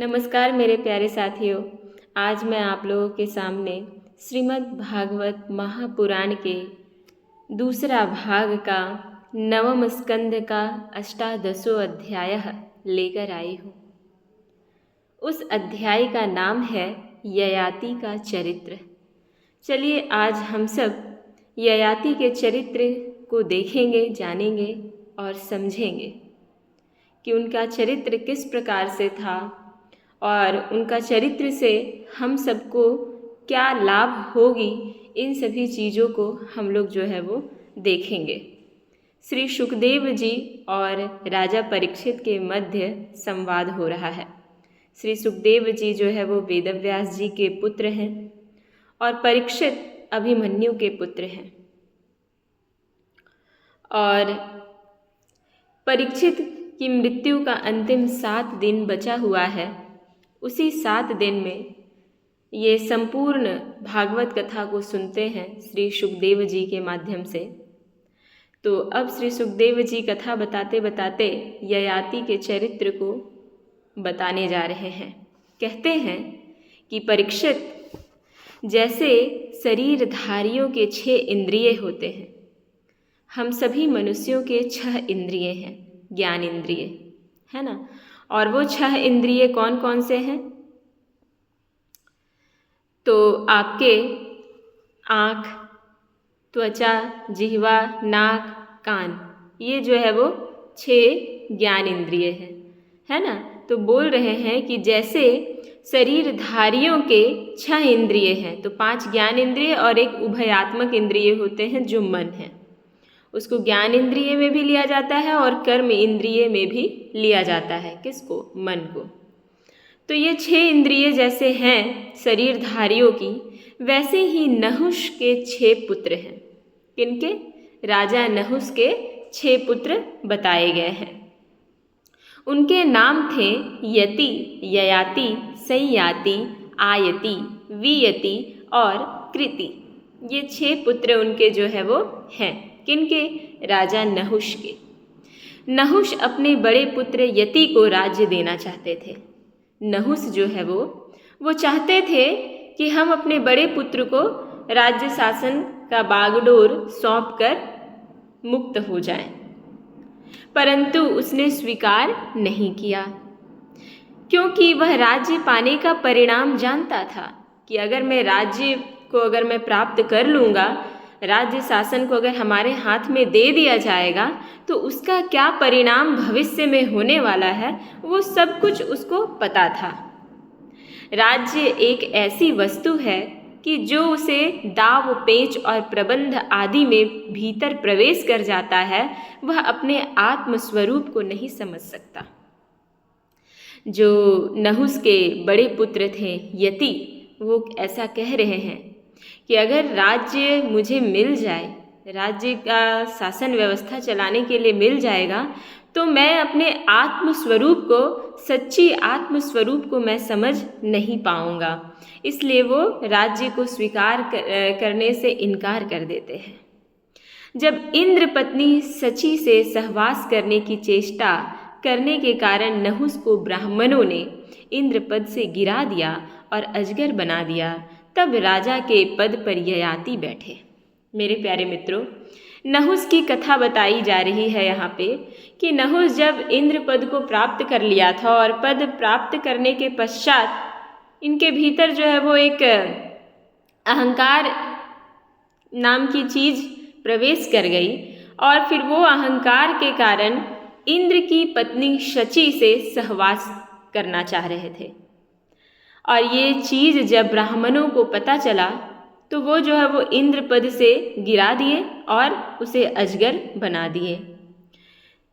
नमस्कार मेरे प्यारे साथियों। आज मैं आप लोगों के सामने श्रीमद् भागवत महापुराण के दूसरा भाग का नवम स्कंद का अष्टादशों अध्याय लेकर आई हूँ। उस अध्याय का नाम है ययाति का चरित्र। चलिए आज हम सब ययाति के चरित्र को देखेंगे, जानेंगे और समझेंगे कि उनका चरित्र किस प्रकार से था और उनका चरित्र से हम सबको क्या लाभ होगी। इन सभी चीज़ों को हम लोग जो है वो देखेंगे। श्री सुखदेव जी और राजा परीक्षित के मध्य संवाद हो रहा है। श्री सुखदेव जी जो है वो वेदव्यास जी के पुत्र हैं और परीक्षित अभिमन्यु के पुत्र हैं। और परीक्षित की मृत्यु का अंतिम 7 दिन बचा हुआ है। उसी 7 दिन में ये संपूर्ण भागवत कथा को सुनते हैं श्री सुखदेव जी के माध्यम से। तो अब श्री सुखदेव जी कथा बताते बताते ययाति के चरित्र को बताने जा रहे हैं। कहते हैं कि परीक्षित, जैसे शरीरधारियों के 6 इंद्रिय होते हैं, हम सभी मनुष्यों के 6 इंद्रिय हैं, ज्ञान इंद्रिय है ना। और वो 6 इंद्रिय कौन कौन से हैं? तो आपके आँख, त्वचा, जिह्वा, नाक, कान, ये जो है वो 6 ज्ञान इंद्रिय हैं, है ना। तो बोल रहे हैं कि जैसे शरीरधारियों के 6 इंद्रिय हैं, तो 5 ज्ञान इंद्रिय और एक उभयात्मक इंद्रिय होते हैं जो मन है। उसको ज्ञान इंद्रिय में भी लिया जाता है और कर्म इंद्रिय में भी लिया जाता है। किसको? मन को। तो ये 6 इंद्रिय जैसे हैं शरीरधारियों की, वैसे ही नहुष के 6 पुत्र हैं। किनके? राजा नहुष के 6 पुत्र बताए गए हैं। उनके नाम थे यति, ययाति, संयाति, आयति, वियति और कृति। ये 6 पुत्र उनके जो है वो हैं। किनके? राजा नहुष के। नहुष अपने बड़े पुत्र यति को राज्य देना चाहते थे। नहुष जो है वो चाहते थे कि हम अपने बड़े पुत्र को राज्य शासन का बागडोर सौंपकर मुक्त हो जाएं, परंतु उसने स्वीकार नहीं किया, क्योंकि वह राज्य पाने का परिणाम जानता था कि अगर मैं राज्य को अगर मैं प्राप्त कर लूँगा, राज्य शासन को अगर हमारे हाथ में दे दिया जाएगा, तो उसका क्या परिणाम भविष्य में होने वाला है, वो सब कुछ उसको पता था। राज्य एक ऐसी वस्तु है कि जो उसे दाव, पेच और प्रबंध आदि में भीतर प्रवेश कर जाता है, वह अपने आत्म स्वरूप को नहीं समझ सकता। जो नहुष के बड़े पुत्र थे यति, वो ऐसा कह रहे हैं कि अगर राज्य मुझे मिल जाए, राज्य का शासन व्यवस्था चलाने के लिए मिल जाएगा, तो मैं अपने आत्म स्वरूप को, सच्ची आत्म स्वरूप को मैं समझ नहीं पाऊंगा। इसलिए वो राज्य को स्वीकार करने से इनकार कर देते हैं। जब इंद्र पत्नी सची से सहवास करने की चेष्टा करने के कारण नहुष को ब्राह्मणों ने इंद्रपद से गिरा दिया और अजगर बना दिया, तब राजा के पद पर ययाति बैठे। मेरे प्यारे मित्रों, नहुष की कथा बताई जा रही है यहाँ पे कि नहुष जब इंद्र पद को प्राप्त कर लिया था और पद प्राप्त करने के पश्चात इनके भीतर जो है वो एक अहंकार नाम की चीज़ प्रवेश कर गई, और फिर वो अहंकार के कारण इंद्र की पत्नी शची से सहवास करना चाह रहे थे। और ये चीज़ जब ब्राह्मणों को पता चला, तो वो जो है वो इंद्र पद से गिरा दिए और उसे अजगर बना दिए,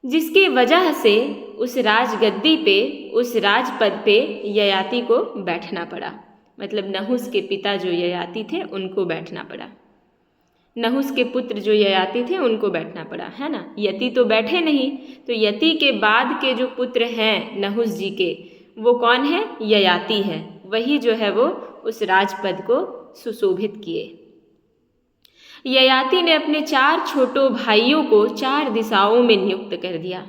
जिसकी वजह से उस राजगद्दी पे, उस राजपद पे ययाति को बैठना पड़ा। मतलब नहुष के पिता जो ययाति थे उनको बैठना पड़ा, नहुष के पुत्र जो ययाति थे उनको बैठना पड़ा, है ना। यति तो बैठे नहीं, तो यति के बाद के जो पुत्र हैं नहुष जी के, वो कौन है? ययाति है। वही जो है वो उस राजपद को सुशोभित किए। ययाति ने अपने 4 छोटों भाइयों को 4 दिशाओं में नियुक्त कर दिया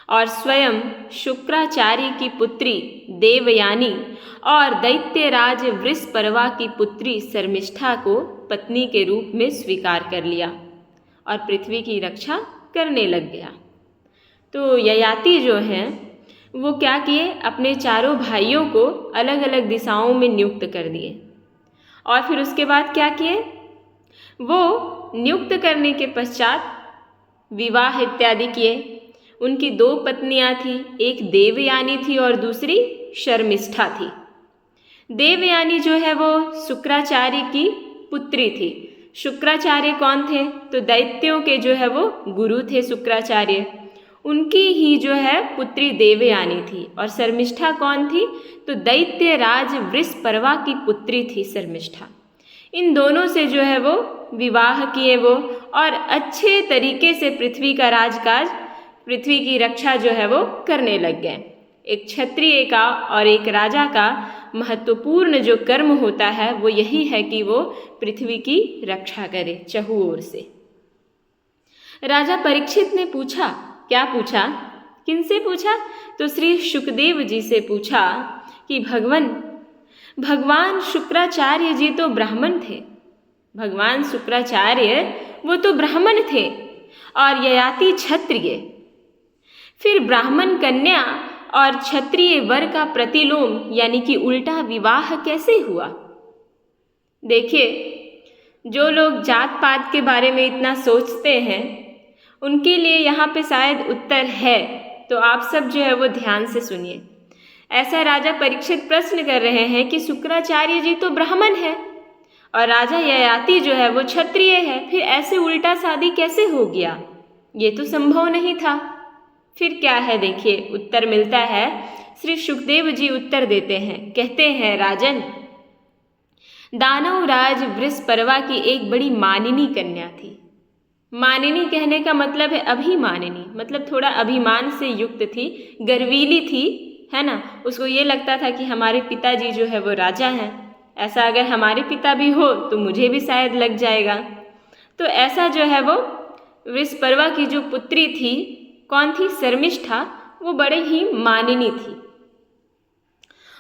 और स्वयं शुक्राचार्य की पुत्री देवयानी और दैत्यराज वृषपर्वा की पुत्री शर्मिष्ठा को पत्नी के रूप में स्वीकार कर लिया और पृथ्वी की रक्षा करने लग गया। तो ययाति जो हैं वो क्या किए, अपने चारों भाइयों को अलग अलग दिशाओं में नियुक्त कर दिए और फिर उसके बाद क्या किए, वो नियुक्त करने के पश्चात विवाह इत्यादि किए। उनकी 2 पत्नियां थी, एक देवयानी थी और दूसरी शर्मिष्ठा थी। देवयानी जो है वो शुक्राचार्य की पुत्री थी। शुक्राचार्य कौन थे, तो दैत्यों के जो है वो गुरु थे शुक्राचार्य, उनकी ही जो है पुत्री देवयानी थी। और शर्मिष्ठा कौन थी, तो दैत्यराज वृषपर्वा की पुत्री थी शर्मिष्ठा। इन दोनों से जो है वो विवाह किए वो और अच्छे तरीके से पृथ्वी का राजकाज, पृथ्वी की रक्षा जो है वो करने लग गए। एक क्षत्रिय का और एक राजा का महत्वपूर्ण जो कर्म होता है वो यही है कि वो पृथ्वी की रक्षा करे चहुओर से। राजा परीक्षित ने पूछा, क्या पूछा, किनसे पूछा, तो श्री शुकदेव जी से पूछा कि भगवान शुक्राचार्य जी तो ब्राह्मण थे, भगवान शुक्राचार्य वो तो ब्राह्मण थे और ययाति क्षत्रिय, फिर ब्राह्मण कन्या और क्षत्रिय वर का प्रतिलोम यानी कि उल्टा विवाह कैसे हुआ। देखिए, जो लोग जात पात के बारे में इतना सोचते हैं उनके लिए यहाँ पे शायद उत्तर है, तो आप सब जो है वो ध्यान से सुनिए। ऐसा राजा परीक्षित प्रश्न कर रहे हैं कि शुक्राचार्य जी तो ब्राह्मण है और राजा ययाति जो है वो क्षत्रिय है, फिर ऐसे उल्टा शादी कैसे हो गया, ये तो संभव नहीं था। फिर क्या है, देखिए उत्तर मिलता है। श्री शुकदेव जी उत्तर देते हैं, कहते हैं, राजन, दानव राज वृषपर्वा की एक बड़ी मानिनी कन्या थी। मानिनी कहने का मतलब है अभिमानिनी, मतलब थोड़ा अभिमान से युक्त थी, गर्वीली थी, है ना। उसको ये लगता था कि हमारे पिताजी जो है वो राजा हैं, ऐसा अगर हमारे पिता भी हो तो मुझे भी शायद लग जाएगा। तो ऐसा जो है वो वृषपर्वा की जो पुत्री थी, कौन थी, शर्मिष्ठा, वो बड़े ही मानिनी थी।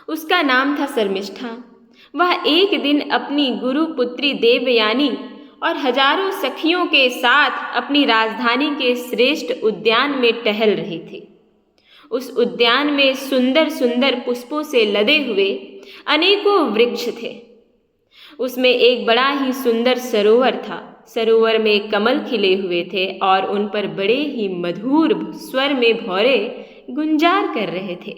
उसका नाम था शर्मिष्ठा। वह एक दिन अपनी गुरु पुत्री देवयानी और हजारों सखियों के साथ अपनी राजधानी के श्रेष्ठ उद्यान में टहल रही थी। उस उद्यान में सुंदर सुंदर पुष्पों से लदे हुए अनेकों वृक्ष थे। उसमें एक बड़ा ही सुंदर सरोवर था। सरोवर में कमल खिले हुए थे और उन पर बड़े ही मधुर स्वर में भौरे गुंजार कर रहे थे।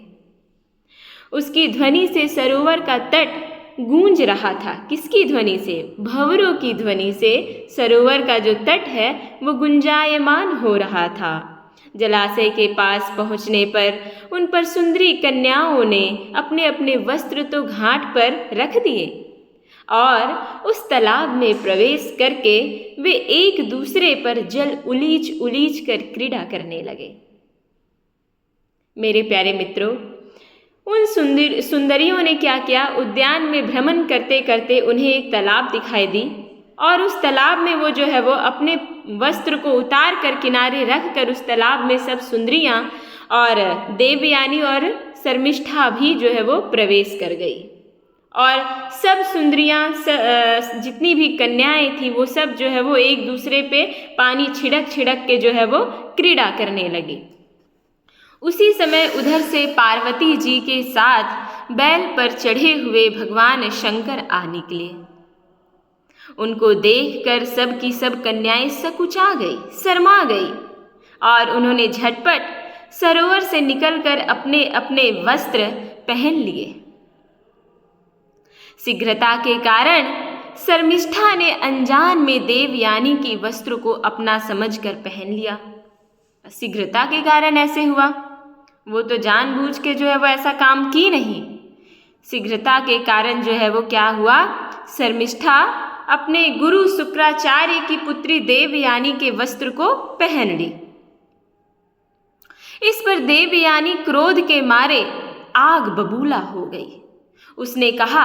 उसकी ध्वनि से सरोवर का तट गूंज रहा था। किसकी ध्वनि से, भंवरों की ध्वनि से सरोवर का जो तट है वो गुंजायमान हो रहा था। जलाशय के पास पहुंचने पर उन पर सुंदरी कन्याओं ने अपने अपने वस्त्र तो घाट पर रख दिए और उस तालाब में प्रवेश करके वे एक दूसरे पर जल उलीच उलीच कर क्रीड़ा करने लगे। मेरे प्यारे मित्रों, उन सुंदरियों ने क्या किया, उद्यान में भ्रमण करते करते उन्हें एक तालाब दिखाई दी और उस तालाब में वो जो है वो अपने वस्त्र को उतार कर किनारे रख कर उस तालाब में सब सुंदरियां और देवयानी और शर्मिष्ठा भी जो है वो प्रवेश कर गई और सब सुंदरियां जितनी भी कन्याएं थी वो सब जो है वो एक दूसरे पे पानी छिड़क छिड़क के जो है वो क्रीड़ा करने लगी। उसी समय उधर से पार्वती जी के साथ बैल पर चढ़े हुए भगवान शंकर आ निकले। उनको देखकर सब की सब कन्याएं सकुचा गई, शर्मा गई और उन्होंने झटपट सरोवर से निकलकर अपने अपने वस्त्र पहन लिए। शीघ्रता के कारण शर्मिष्ठा ने अनजान में देवयानी की वस्त्र को अपना समझकर पहन लिया। शीघ्रता के कारण ऐसे हुआ, वो तो जानबूझ के जो है वो ऐसा काम की नहीं। शीघ्रता के कारण जो है वो क्या हुआ, शर्मिष्ठा अपने गुरु शुक्राचार्य की पुत्री देवयानी के वस्त्र को पहन ली। इस पर देवयानी क्रोध के मारे आग बबूला हो गई। उसने कहा,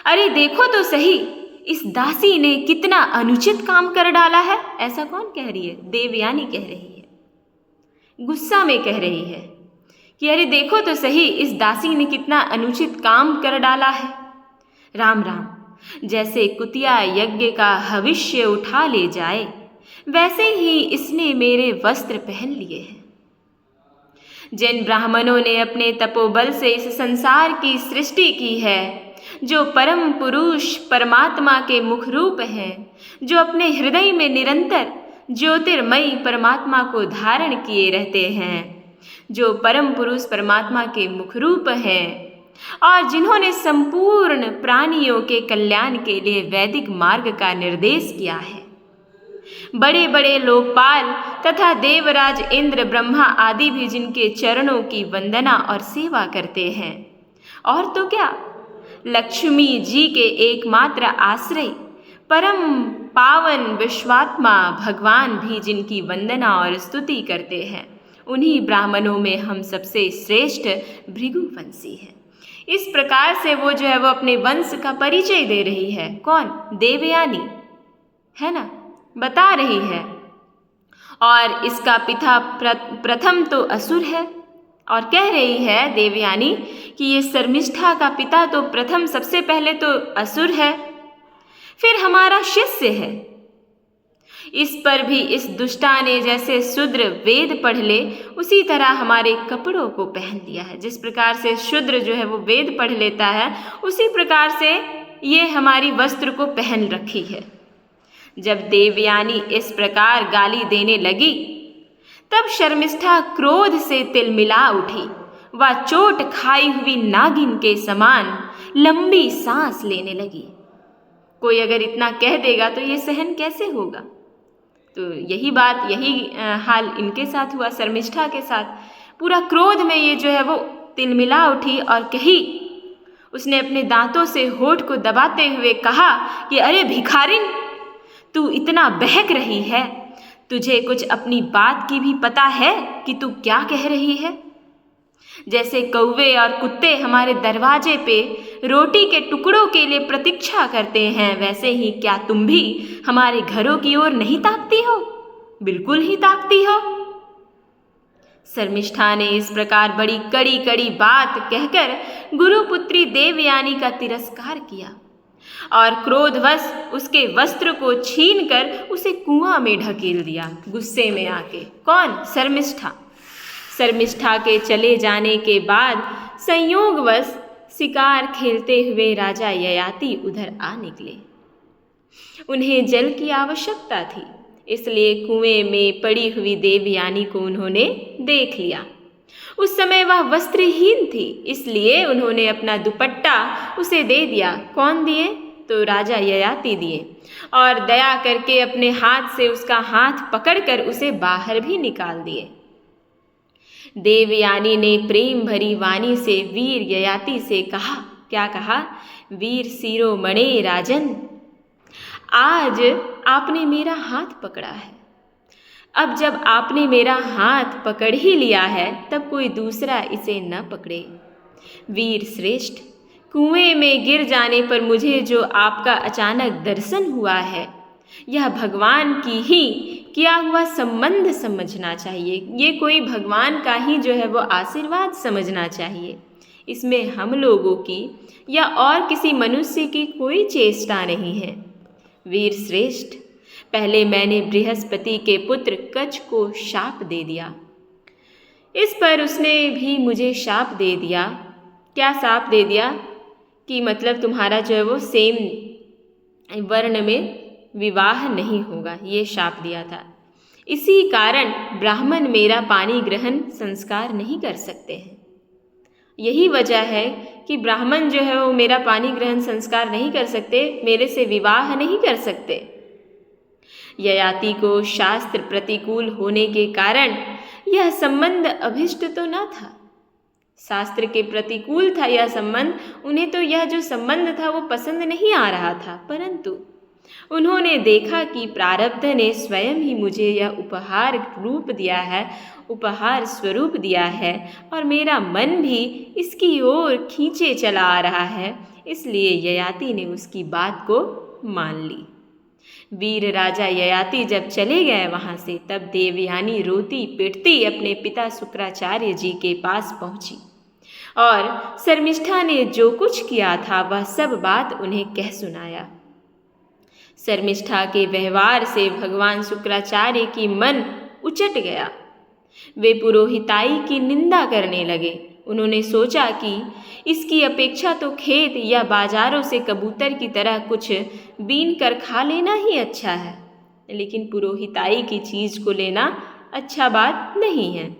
अरे देखो तो सही, इस दासी ने कितना अनुचित काम कर डाला है। ऐसा कौन कह रही है, देवयानी कह रही है। गुस्सा में कह रही है कि अरे देखो तो सही, इस दासी ने कितना अनुचित काम कर डाला है। राम राम, जैसे कुतिया यज्ञ का हविष्य उठा ले जाए, वैसे ही इसने मेरे वस्त्र पहन लिए हैं। जिन ब्राह्मणों ने अपने तपोबल से इस संसार की सृष्टि की है, जो परम पुरुष परमात्मा के मुख रूप हैं, जो अपने हृदय में निरंतर ज्योतिर्मयी परमात्मा को धारण किए रहते हैं, जो परम पुरुष परमात्मा के मुख रूप हैं, और जिन्होंने संपूर्ण प्राणियों के कल्याण के लिए वैदिक मार्ग का निर्देश किया है। बड़े बड़े लोकपाल तथा देवराज इंद्र ब्रह्मा आदि भी जिनके चरणों की वंदना और सेवा करते हैं। और तो क्या, लक्ष्मी जी के एकमात्र आश्रय परम पावन विश्वात्मा भगवान भी जिनकी वंदना और स्तुति करते हैं। उन्हीं ब्राह्मणों में हम सबसे श्रेष्ठ भृगुवंशी हैं। इस प्रकार से वो जो है वो अपने वंश का परिचय दे रही है। कौन? देवयानी, है ना, बता रही है। और इसका पिता प्रथम तो असुर है, और कह रही है देवयानी कि ये शर्मिष्ठा का पिता तो प्रथम सबसे पहले तो असुर है, फिर हमारा शिष्य है। इस पर भी इस दुष्टा ने जैसे शूद्र वेद पढ़ ले, उसी तरह हमारे कपड़ों को पहन लिया है। जिस प्रकार से शूद्र जो है वो वेद पढ़ लेता है, उसी प्रकार से ये हमारी वस्त्र को पहन रखी है। जब देवयानी इस प्रकार गाली देने लगी, तब शर्मिष्ठा क्रोध से तिलमिला उठी। वह चोट खाई हुई नागिन के समान लंबी सांस लेने लगी। कोई अगर इतना कह देगा तो ये सहन कैसे होगा? तो यही बात, यही हाल इनके साथ हुआ, शर्मिष्ठा के साथ। पूरा क्रोध में ये जो है वो तिलमिला उठी और कही, उसने अपने दांतों से होठ को दबाते हुए कहा कि अरे भिखारिन, तू इतना बहक रही है, तुझे कुछ अपनी बात की भी पता है कि तू क्या कह रही है? जैसे कौवे और कुत्ते हमारे दरवाजे पे रोटी के टुकड़ों के लिए प्रतीक्षा करते हैं, वैसे ही क्या तुम भी हमारे घरों की ओर नहीं ताकती हो? बिल्कुल ही ताकती हो। शर्मिष्ठा ने इस प्रकार बड़ी कड़ी कड़ी बात कहकर गुरुपुत्री देवयानी का तिरस्कार किया और क्रोधवश उसके वस्त्र को छीनकर उसे कुआं में ढकेल दिया, गुस्से में आके। कौन? शर्मिष्ठा। शर्मिष्ठा के चले जाने के बाद संयोगवश शिकार खेलते हुए राजा ययाति उधर आ निकले। उन्हें जल की आवश्यकता थी, इसलिए कुएं में पड़ी हुई देवयानी को उन्होंने देख लिया। उस समय वह वस्त्रहीन थी, इसलिए उन्होंने अपना दुपट्टा उसे दे दिया। कौन दिए? तो राजा ययाति दिए, और दया करके अपने हाथ से उसका हाथ पकड़कर उसे बाहर भी निकाल दिए। देवयानी ने प्रेम भरी वाणी से वीर ययाति से कहा, क्या कहा? वीर शिरोमणे राजन, आज आपने मेरा हाथ पकड़ा है। अब जब आपने मेरा हाथ पकड़ ही लिया है, तब कोई दूसरा इसे न पकड़े। वीर श्रेष्ठ, कुएं में गिर जाने पर मुझे जो आपका अचानक दर्शन हुआ है, यह भगवान की ही किया हुआ संबंध समझना चाहिए। ये कोई भगवान का ही जो है वो आशीर्वाद समझना चाहिए। इसमें हम लोगों की या और किसी मनुष्य की कोई चेष्टा नहीं है। वीर श्रेष्ठ, पहले मैंने बृहस्पति के पुत्र कच्छ को शाप दे दिया। इस पर उसने भी मुझे शाप दे दिया। क्या शाप दे दिया? कि मतलब तुम्हारा जो है वो सेम वर्ण में विवाह नहीं होगा, ये शाप दिया था। इसी कारण ब्राह्मण मेरा पानी ग्रहण संस्कार नहीं कर सकते हैं। यही वजह है कि ब्राह्मण जो है वो मेरा पानी ग्रहण संस्कार नहीं कर सकते, मेरे से विवाह नहीं कर सकते। ययाति को शास्त्र प्रतिकूल होने के कारण यह संबंध अभिष्ट तो न था। शास्त्र के प्रतिकूल था यह संबंध, उन्हें तो यह जो संबंध था वो पसंद नहीं आ रहा था, परंतु उन्होंने देखा कि प्रारब्ध ने स्वयं ही मुझे यह उपहार रूप दिया है, उपहार स्वरूप दिया है, और मेरा मन भी इसकी ओर खींचे चला आ रहा है, इसलिए ययाति ने उसकी बात को मान ली। वीर राजा ययाति जब चले गए वहाँ से, तब देवयानी रोती पिटती अपने पिता शुक्राचार्य जी के पास पहुँची और शर्मिष्ठा ने जो कुछ किया था वह सब बात उन्हें कह सुनाया। शर्मिष्ठा के व्यवहार से भगवान शुक्राचार्य की मन उचट गया। वे पुरोहिताई की निंदा करने लगे। उन्होंने सोचा कि इसकी अपेक्षा तो खेत या बाजारों से कबूतर की तरह कुछ बीन कर खा लेना ही अच्छा है, लेकिन पुरोहिताई की चीज़ को लेना अच्छा बात नहीं है।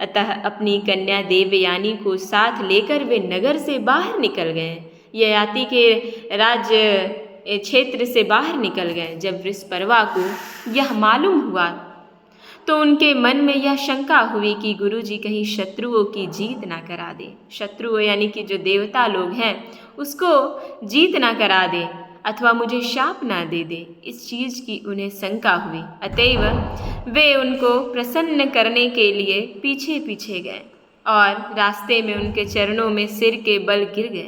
अतः अपनी कन्या देवयानी को साथ लेकर वे नगर से बाहर निकल गए, ययाति के राज्य क्षेत्र से बाहर निकल गए। जब वृषपर्वा को यह मालूम हुआ तो उनके मन में यह शंका हुई कि गुरुजी कहीं शत्रुओं की जीत ना करा दे, शत्रुओं यानी कि जो देवता लोग हैं उसको जीत ना करा दे अथवा मुझे शाप ना दे दे, इस चीज़ की उन्हें शंका हुई। अतएव वे उनको प्रसन्न करने के लिए पीछे पीछे गए और रास्ते में उनके चरणों में सिर के बल गिर गए।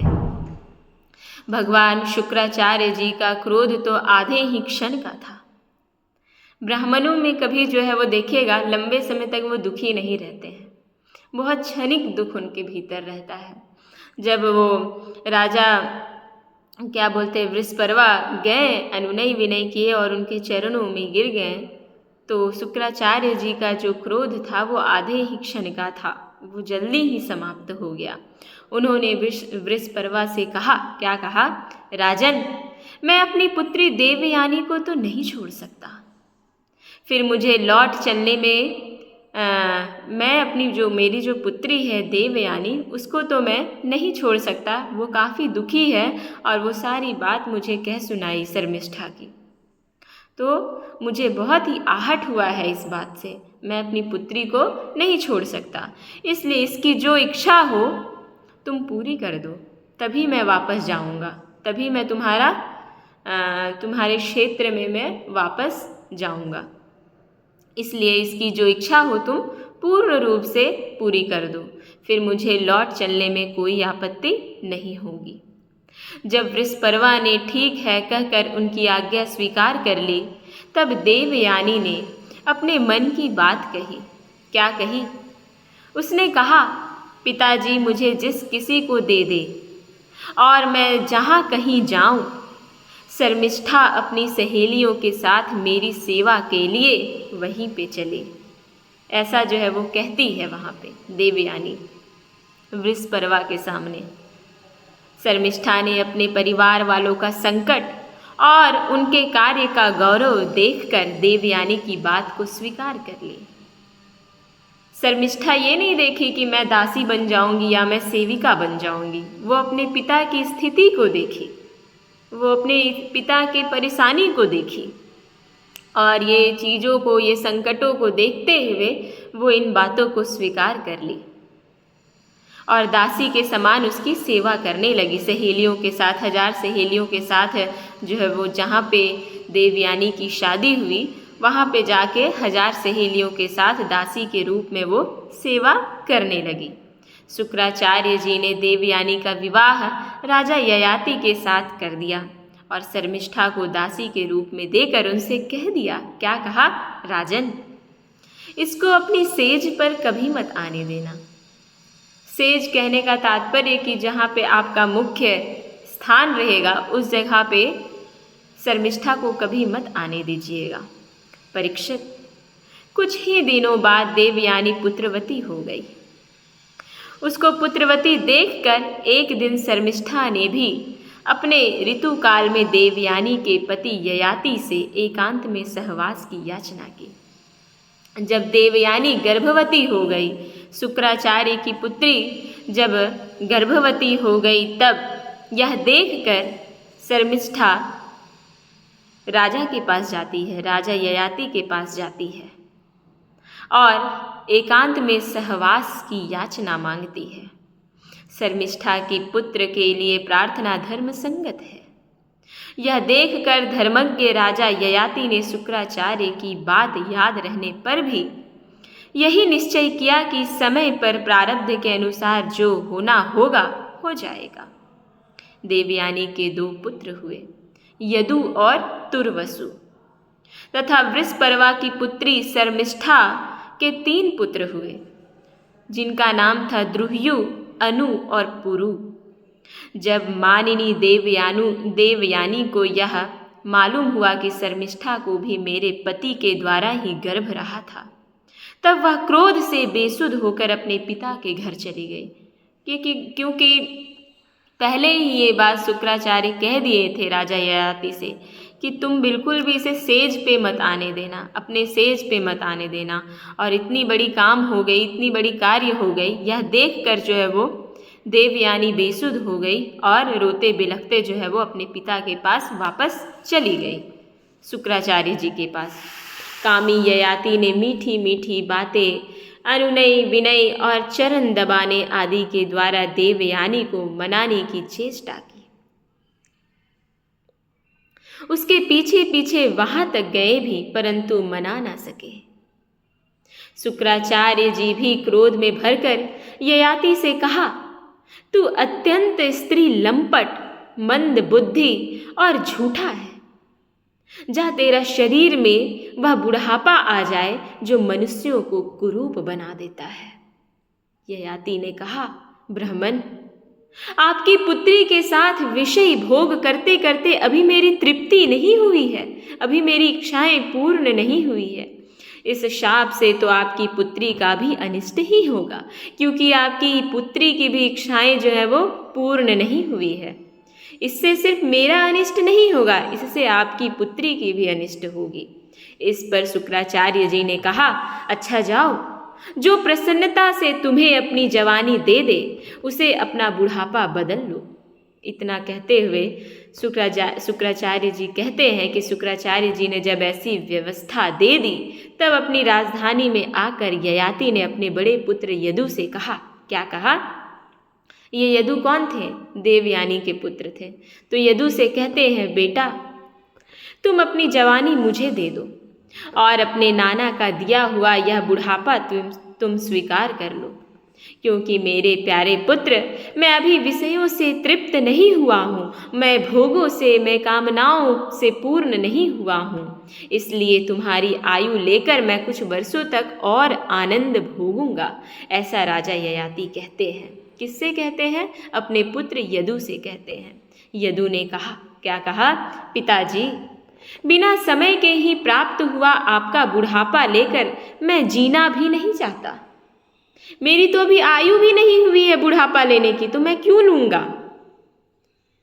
भगवान शुक्राचार्य जी का क्रोध तो आधे ही क्षण का था। ब्राह्मणों में कभी जो है वो देखिएगा लंबे समय तक वो दुखी नहीं रहते हैं, बहुत क्षणिक दुख उनके भीतर रहता है। जब वो राजा क्या बोलते वृषपर्वा गए, अनुनय विनय किए और उनके चरणों में गिर गए, तो शुक्राचार्य जी का जो क्रोध था वो आधे ही क्षण का था, वो जल्दी ही समाप्त हो गया। उन्होंने वृषपर्वा से कहा, क्या कहा? राजन, मैं अपनी पुत्री देवयानी को तो नहीं छोड़ सकता, फिर मुझे लौट चलने में मैं अपनी मेरी जो पुत्री है देवयानी उसको तो मैं नहीं छोड़ सकता, वो काफ़ी दुखी है और वो सारी बात मुझे कह सुनाई शर्मिष्ठा की, तो मुझे बहुत ही आहट हुआ है इस बात से, मैं अपनी पुत्री को नहीं छोड़ सकता, इसलिए इसकी जो इच्छा हो तुम पूरी कर दो, तभी मैं वापस जाऊंगा, तभी मैं तुम्हारे क्षेत्र में मैं वापस जाऊंगा, इसलिए इसकी जो इच्छा हो तुम पूर्ण रूप से पूरी कर दो, फिर मुझे लौट चलने में कोई आपत्ति नहीं होगी। जब वृषपर्वा ने ठीक है कहकर उनकी आज्ञा स्वीकार कर ली, तब देवयानी ने अपने मन की बात कही। क्या कही? उसने कहा, पिताजी मुझे जिस किसी को दे दे और मैं जहाँ कहीं जाऊँ, शर्मिष्ठा अपनी सहेलियों के साथ मेरी सेवा के लिए वहीं पे चले, ऐसा जो है वो कहती है वहाँ पे देवयानी वृषपर्वा के सामने। शर्मिष्ठा ने अपने परिवार वालों का संकट और उनके कार्य का गौरव देखकर देवयानी की बात को स्वीकार कर ली। शर्मिष्ठा ये नहीं देखी कि मैं दासी बन जाऊंगी या मैं सेविका बन जाऊंगी, वो अपने पिता की स्थिति को देखी, वो अपने पिता के परेशानी को देखी और ये चीज़ों को, ये संकटों को देखते हुए वो इन बातों को स्वीकार कर ली और दासी के समान उसकी सेवा करने लगी। सहेलियों के साथ, 1000 सहेलियों के साथ जो है वो जहाँ पे देवयानी की शादी हुई वहाँ पे जाके 1000 सहेलियों के साथ दासी के रूप में वो सेवा करने लगी। शुक्राचार्य जी ने देवयानी का विवाह राजा ययाति के साथ कर दिया और शर्मिष्ठा को दासी के रूप में देकर उनसे कह दिया, क्या कहा? राजन, इसको अपनी सेज पर कभी मत आने देना। सेज कहने का तात्पर्य कि जहाँ पे आपका मुख्य स्थान रहेगा उस जगह पे शर्मिष्ठा को कभी मत आने दीजिएगा। परीक्षित, कुछ ही दिनों बाद देवयानी पुत्रवती हो गई। उसको पुत्रवती देखकर एक दिन शर्मिष्ठा ने भी अपने ऋतुकाल में देवयानी के पति ययाति से एकांत में सहवास की याचना की। जब देवयानी गर्भवती हो गई, शुक्राचार्य की पुत्री जब गर्भवती हो गई, तब यह देखकर शर्मिष्ठा राजा के पास जाती है, राजा ययाति के पास जाती है और एकांत में सहवास की याचना मांगती है। शर्मिष्ठा की पुत्र के लिए प्रार्थना धर्म संगत है। यह देखकर धर्मज्ञ राजा ययाति ने शुक्राचार्य की बात याद रहने पर भी यही निश्चय किया कि समय पर प्रारब्ध के अनुसार जो होना होगा हो जाएगा। देवयानी के 2 पुत्र हुए, यदु और तुर्वसु। तथा वृषपर्वा की पुत्री शर्मिष्ठा के 3 पुत्र हुए, जिनका नाम था द्रुह्यु, अनु और पुरु। जब मानिनी देवयानी को यह मालूम हुआ कि शर्मिष्ठा को भी मेरे पति के द्वारा ही गर्भ रहा था, तब वह क्रोध से बेसुध होकर अपने पिता के घर चली गई। क्योंकि पहले ही ये बात शुक्राचार्य कह दिए थे राजा ययाति से कि तुम बिल्कुल भी इसे सेज पे मत आने देना, अपने सेज पे मत आने देना। और इतनी बड़ी काम हो गई, इतनी बड़ी कार्य हो गई, यह देखकर जो है वो देवयानी बेसुध हो गई और रोते बिलखते जो है वो अपने पिता के पास वापस चली गई, शुक्राचार्य जी के पास। कामी ययाति ने मीठी मीठी बातें, अनुनय विनय और चरण दबाने आदि के द्वारा देवयानी को मनाने की चेष्टा की। उसके पीछे पीछे वहां तक गए भी, परंतु मना ना सके। शुक्राचार्य जी भी क्रोध में भरकर ययाति से कहा, तू अत्यंत स्त्री लंपट, मंद बुद्धि और झूठा है। जा तेरा शरीर में वह बुढ़ापा आ जाए जो मनुष्यों को कुरूप बना देता है। ययाति ने कहा, ब्राह्मण, आपकी पुत्री के साथ विषय भोग करते करते अभी मेरी तृप्ति नहीं हुई है, अभी मेरी इच्छाएं पूर्ण नहीं हुई है। इस शाप से तो आपकी पुत्री का भी अनिष्ट ही होगा, क्योंकि आपकी पुत्री की भी इच्छाएं जो है वो पूर्ण नहीं हुई है। इससे सिर्फ मेरा अनिष्ट नहीं होगा, इससे आपकी पुत्री की भी अनिष्ट होगी। इस पर शुक्राचार्य जी ने कहा, अच्छा जाओ, जो प्रसन्नता से तुम्हें अपनी जवानी दे दे, उसे अपना बुढ़ापा बदल लो। इतना कहते हुए शुक्राचार्य जी कहते हैं कि शुक्राचार्य जी ने जब ऐसी व्यवस्था दे दी, तब अपनी राजधानी में आकर ययाति ने अपने बड़े पुत्र यदु से कहा। क्या कहा? ये यदु कौन थे? देवयानी के पुत्र थे। तो यदु से कहते हैं, बेटा, तुम अपनी जवानी मुझे दे दो और अपने नाना का दिया हुआ यह बुढ़ापा तुम स्वीकार कर लो, क्योंकि मेरे प्यारे पुत्र, मैं अभी विषयों से तृप्त नहीं हुआ हूँ, मैं भोगों से, मैं कामनाओं से पूर्ण नहीं हुआ हूँ। इसलिए तुम्हारी आयु लेकर मैं कुछ वर्षों तक और आनंद भोगूंगा। ऐसा राजा ययाति कहते हैं। किससे कहते हैं? अपने पुत्र यदु से कहते हैं। यदु ने कहा, क्या कहा? पिताजी, बिना समय के ही प्राप्त हुआ आपका बुढ़ापा लेकर मैं जीना भी नहीं चाहता। मेरी तो अभी आयु भी नहीं हुई है बुढ़ापा लेने की, तो मैं क्यों लूँगा?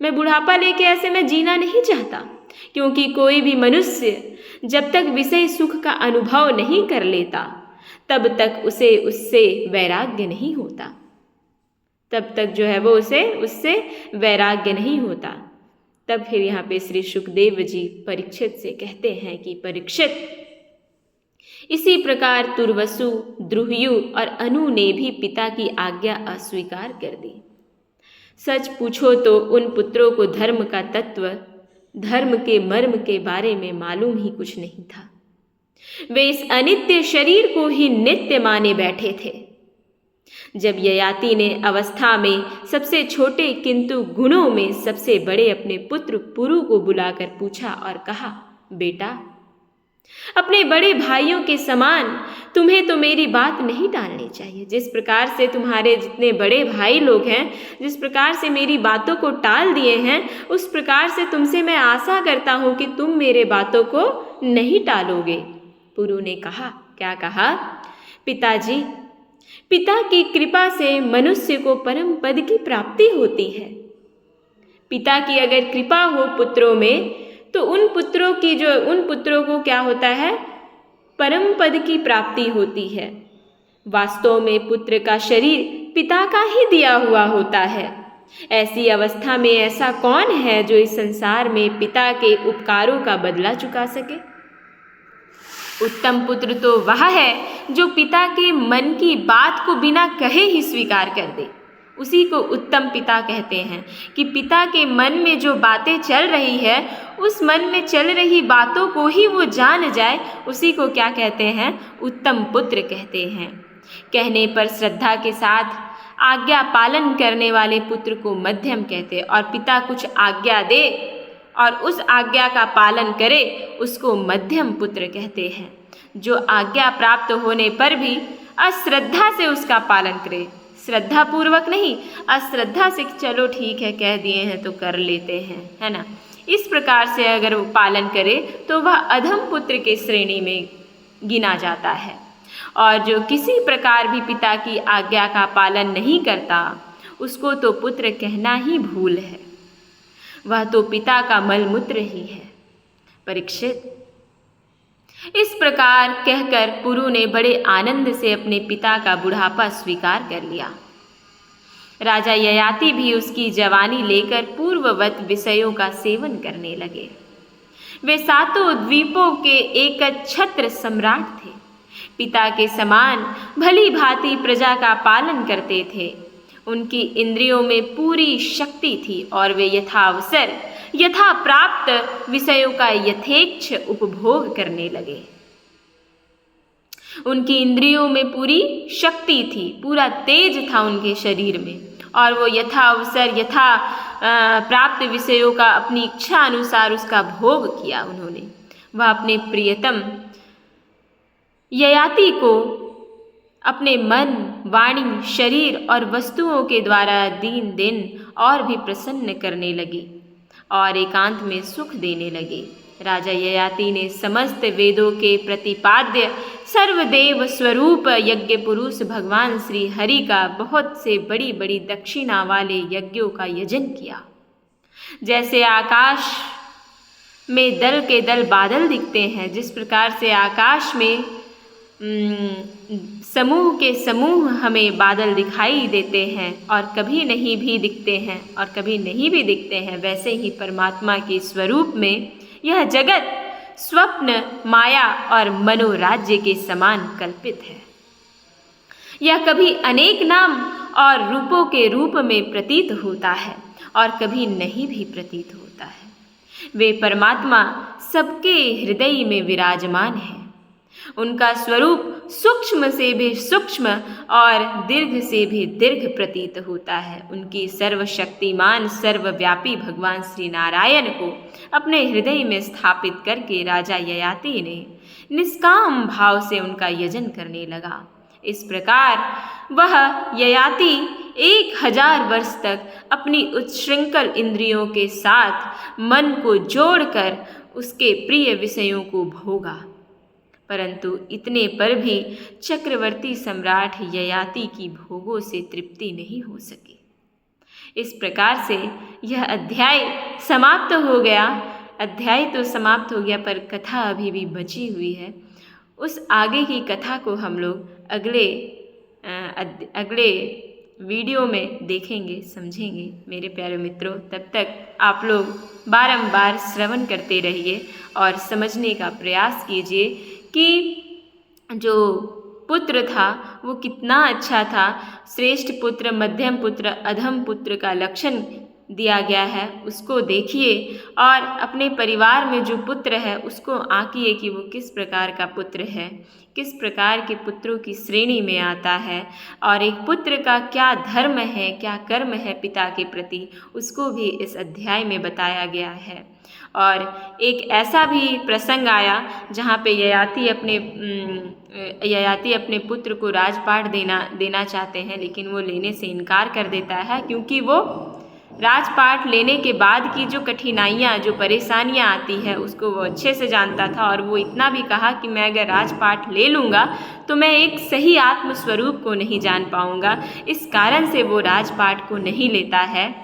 मैं बुढ़ापा लेके ऐसे मैं जीना नहीं चाहता, क्योंकि कोई भी मनुष्य जब तक विषय सुख का अनुभव नहीं कर लेता, तब तक उसे उससे वैराग्य नहीं होता। तब तक जो है वो उससे वैराग्य नहीं होता। तब फिर यहाँ पे श्री सुखदेव जी परीक्षित से कहते हैं कि परीक्षित, इसी प्रकार तुर्वसु, द्रुह्यु और अनु ने भी पिता की आज्ञा अस्वीकार कर दी। सच पूछो तो उन पुत्रों को धर्म का तत्व, धर्म के मर्म के बारे में मालूम ही कुछ नहीं था। वे इस अनित्य शरीर को ही नित्य माने बैठे थे। जब ययाति ने अवस्था में सबसे छोटे किंतु गुणों में सबसे बड़े अपने पुत्र पुरु को बुलाकर पूछा और कहा, बेटा, अपने बड़े भाइयों के समान तुम्हें तो मेरी बात नहीं टालनी चाहिए। जिस प्रकार से तुम्हारे जितने बड़े भाई लोग हैं, जिस प्रकार से मेरी बातों को टाल दिए हैं, उस प्रकार से तुमसे मैं आशा करता हूँ कि तुम मेरे बातों को नहीं टालोगे। पुरु ने कहा, क्या कहा? पिताजी, पिता की कृपा से मनुष्य को परम पद की प्राप्ति होती है। पिता की अगर कृपा हो पुत्रों में, तो उन पुत्रों को क्या होता है? परम पद की प्राप्ति होती है। वास्तव में पुत्र का शरीर पिता का ही दिया हुआ होता है। ऐसी अवस्था में ऐसा कौन है जो इस संसार में पिता के उपकारों का बदला चुका सके? उत्तम पुत्र तो वह है जो पिता के मन की बात को बिना कहे ही स्वीकार कर दे। उसी को उत्तम पिता कहते हैं कि पिता के मन में जो बातें चल रही है, उस मन में चल रही बातों को ही वो जान जाए, उसी को क्या कहते हैं? उत्तम पुत्र कहते हैं। कहने पर श्रद्धा के साथ आज्ञा पालन करने वाले पुत्र को मध्यम कहते हैं। और पिता कुछ आज्ञा दे और उस आज्ञा का पालन करे उसको मध्यम पुत्र कहते हैं। जो आज्ञा प्राप्त होने पर भी अश्रद्धा से उसका पालन करे, श्रद्धा पूर्वक नहीं, अश्रद्धा से चलो ठीक है कह दिए हैं तो कर लेते हैं, है ना, इस प्रकार से अगर वो पालन करे तो वह अधम पुत्र के श्रेणी में गिना जाता है। और जो किसी प्रकार भी पिता की आज्ञा का पालन नहीं करता उसको तो पुत्र कहना ही भूल है, वह तो पिता का मलमूत्र ही है। परीक्षित, इस प्रकार कहकर पुरु ने बड़े आनंद से अपने पिता का बुढ़ापा स्वीकार कर लिया। राजा ययाति भी उसकी जवानी लेकर पूर्ववत विषयों का सेवन करने लगे। वे सातों द्वीपों के एक छत्र सम्राट थे, पिता के समान भली भांति प्रजा का पालन करते थे। उनकी इंद्रियों में पूरी शक्ति थी और वे यथावसर यथा प्राप्त विषयों का यथेच्छ उपभोग करने लगे। उनकी इंद्रियों में पूरी शक्ति थी, पूरा तेज था उनके शरीर में, और वो यथा अवसर यथा प्राप्त विषयों का अपनी इच्छा अनुसार उसका भोग किया उन्होंने। वह अपने प्रियतम ययाति को अपने मन, वाणी, शरीर और वस्तुओं के द्वारा दिन दिन और भी प्रसन्न करने लगी और एकांत में सुख देने लगी। राजा ययाति ने समस्त वेदों के प्रतिपाद्य सर्वदेव स्वरूप यज्ञ पुरुष भगवान श्री हरि का बहुत से बड़ी बड़ी दक्षिणा वाले यज्ञों का यजन किया। जैसे आकाश में दल के दल बादल दिखते हैं, जिस प्रकार से आकाश में समूह के समूह हमें बादल दिखाई देते हैं और कभी नहीं भी दिखते हैं और कभी नहीं भी दिखते हैं, वैसे ही परमात्मा के स्वरूप में यह जगत स्वप्न, माया और मनोराज्य के समान कल्पित है। यह कभी अनेक नाम और रूपों के रूप में प्रतीत होता है और कभी नहीं भी प्रतीत होता है। वे परमात्मा सबके हृदय में विराजमान है। उनका स्वरूप सूक्ष्म से भी सूक्ष्म और दीर्घ से भी दीर्घ प्रतीत होता है। उनकी सर्वशक्तिमान सर्वव्यापी भगवान श्री नारायण को अपने हृदय में स्थापित करके राजा ययाति ने निष्काम भाव से उनका यजन करने लगा। इस प्रकार वह ययाति 1000 वर्ष तक अपनी उच्छृंखल इंद्रियों के साथ मन को जोड़कर उसके प्रिय विषयों को भोगा, परंतु इतने पर भी चक्रवर्ती सम्राट ययाति की भोगों से तृप्ति नहीं हो सकी। इस प्रकार से यह अध्याय समाप्त हो गया। अध्याय तो समाप्त हो गया पर कथा अभी भी बची हुई है। उस आगे की कथा को हम लोग अगले वीडियो में देखेंगे, समझेंगे मेरे प्यारे मित्रों। तब तक आप लोग बारंबार श्रवण करते रहिए और समझने का प्रयास कीजिए कि जो पुत्र था वो कितना अच्छा था। श्रेष्ठ पुत्र, मध्यम पुत्र, अधम पुत्र का लक्षण दिया गया है, उसको देखिए और अपने परिवार में जो पुत्र है उसको आंकिए कि वो किस प्रकार का पुत्र है, किस प्रकार के पुत्रों की श्रेणी में आता है, और एक पुत्र का क्या धर्म है, क्या कर्म है पिता के प्रति, उसको भी इस अध्याय में बताया गया है। और एक ऐसा भी प्रसंग आया जहाँ पे ययाति अपने पुत्र को राजपाट देना चाहते हैं, लेकिन वो लेने से इनकार कर देता है, क्योंकि वो राजपाट लेने के बाद की जो कठिनाइयाँ, जो परेशानियाँ आती है उसको वो अच्छे से जानता था। और वो इतना भी कहा कि मैं अगर राजपाट ले लूँगा तो मैं एक सही आत्मस्वरूप को नहीं जान पाऊँगा, इस कारण से वो राजपाट को नहीं लेता है।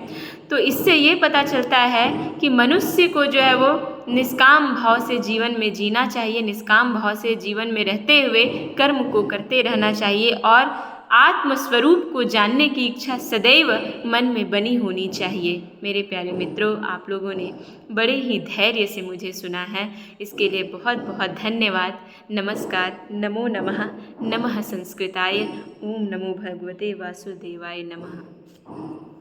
तो इससे ये पता चलता है कि मनुष्य को जो है वो निष्काम भाव से जीवन में जीना चाहिए, निष्काम भाव से जीवन में रहते हुए कर्म को करते रहना चाहिए और आत्मस्वरूप को जानने की इच्छा सदैव मन में बनी होनी चाहिए। मेरे प्यारे मित्रों, आप लोगों ने बड़े ही धैर्य से मुझे सुना है, इसके लिए बहुत बहुत धन्यवाद। नमस्कार। नमो नमः। नमः संस्कृताय। ओम नमो भगवते वासुदेवाय नमः।